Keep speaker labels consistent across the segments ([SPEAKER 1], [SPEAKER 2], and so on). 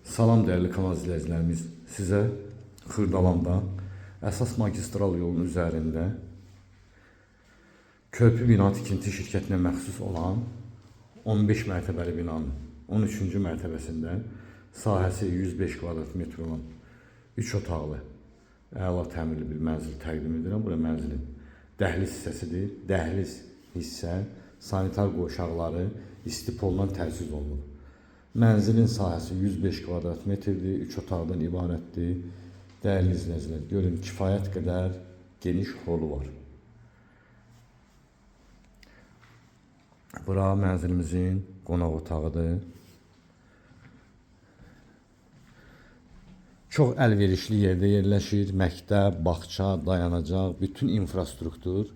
[SPEAKER 1] Salam dəyərli kanal izləyicilərimiz. Sizə Xırdalanda əsas magistral yolun üzərində körpü bina tikinti şirkətinə məxsus olan 15 mərtəbəli binanın 13-cü mərtəbəsində sahəsi 105 kvadrat metr olan 3 otaqlı əla təmirli bir mənzil təqdim edirəm. Bura mənzilin dəhliz hissəsidir. Dəhliz hissə sanitar qovşaqları istipolla təchiz olunub. Mənzilin sahəsi 105 kvadrat metrdir, 3 otaqdan ibarətdir. Dəyərli izləyicilər, görün kifayət qədər geniş holu var. Bura mənzilimizin qonaq otağıdır. Çox əlverişli yerdə yerləşir. Məktəb, bağça, dayanacaq, bütün infrastruktur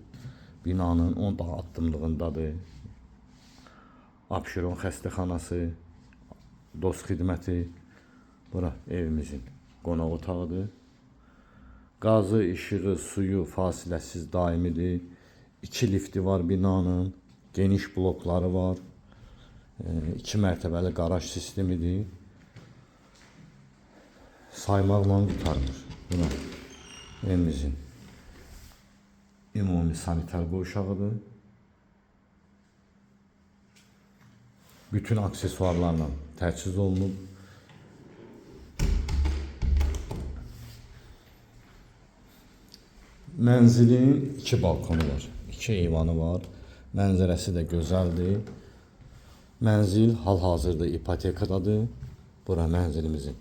[SPEAKER 1] binanın 10 daha addımlığındadır. Abşeron xəstəxanası, dost xidməti, bura evimizin qonaq otağıdır. Qazı, işığı, suyu fasiləsiz daimidir. 2 lifti var binanın, geniş blokları var. 2 mərtəbəli qaraj sistemidir. Saymaqla qutarmır. Bura evimizin ümumi sanitar qovşağıdır. Bütün aksesuarlarla təchiz olunub. Mənzilin 2 balkonu var, 2 eyvanı var. Mənzərəsi də gözəldir. Mənzil hal-hazırda ipotekadadır. Bura mənzilimizin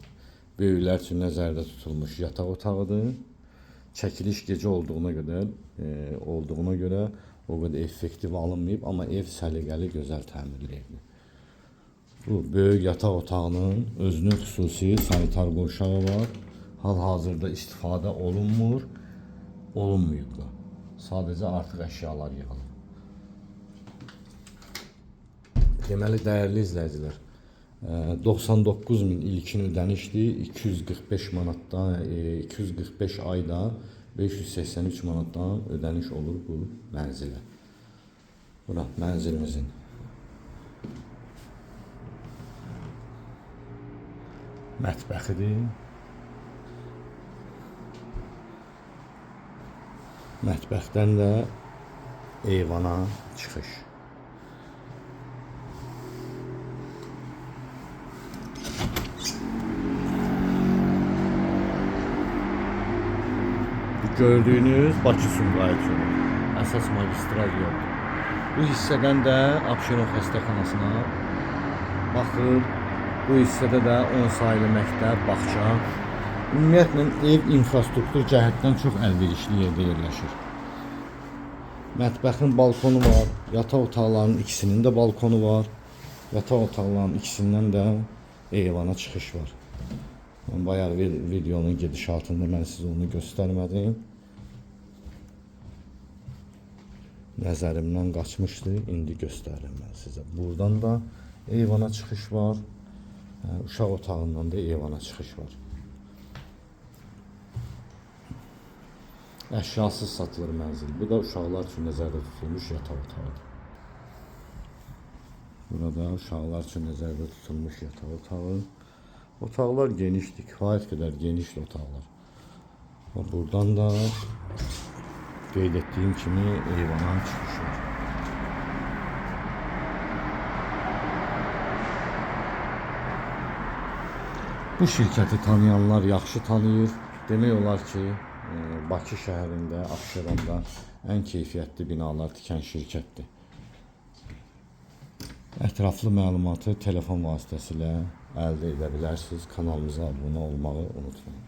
[SPEAKER 1] böyüklər üçün nəzərdə tutulmuş yataq otağıdır. Çəkiliş gecə olduğuna görə o qədər effektiv alınmayıb, amma ev səliqəli, gözəl təmirli evdir. Bu böyük yataq otağının özünün xüsusi sanitar qovşağı var. Hal-hazırda istifadə olunmuyub da. Sadəcə artıq əşyalar yığılıb. Deməli, dəyərli izləyicilər, 99.000 ilkin ödənişdir. 245 manatdan, 245 ayda 583 manatdan ödəniş olur bu mənzilə. Bura mənzilimizin mətbəxidir. Mətbəxdən də eyvana çıxış. Gördüyünüz Bakı-Sumqayıt yolu, əsas magistral yoldur. Bu hissədən də Abşeron xəstəxanasına baxır. Bu hissədə də 10 sayılı məktəb, bağça. Ümumiyyətlə ev infrastruktur cəhətdən çox əlverişli yerdə yerləşir. Mətbəxin balkonu var, yataq otaqlarının ikisinin də balkonu var. Yataq otaqlarının ikisindən də eyvana çıxış var. Bayağı videonun gedişatında mən sizə onu göstərmədim. Nəzərimdən qaçmışdı, indi göstərirəm mən sizə. Buradan da eyvana çıxış var. Uşaq otağından da eyvana çıxış var. Əşyasız satılır mənzil. Bu da uşaqlar üçün nəzərdə tutulmuş yataq otağıdır. Burada uşaqlar üçün nəzərdə tutulmuş yataq otağı. Otaqlar genişdir, kifayət qədər genişdir otaqlar. Buradan da qeyd etdiyim kimi eyvana çıxış var. Bu şirkəti tanıyanlar yaxşı tanıyır. Demək olar ki, Bakı şəhərində, Abşeronda ən keyfiyyətli binalar tikən şirkətdir. Ətraflı məlumatı telefon vasitəsilə əldə edə bilərsiniz. Kanalımıza abunə olmağı unutmayın.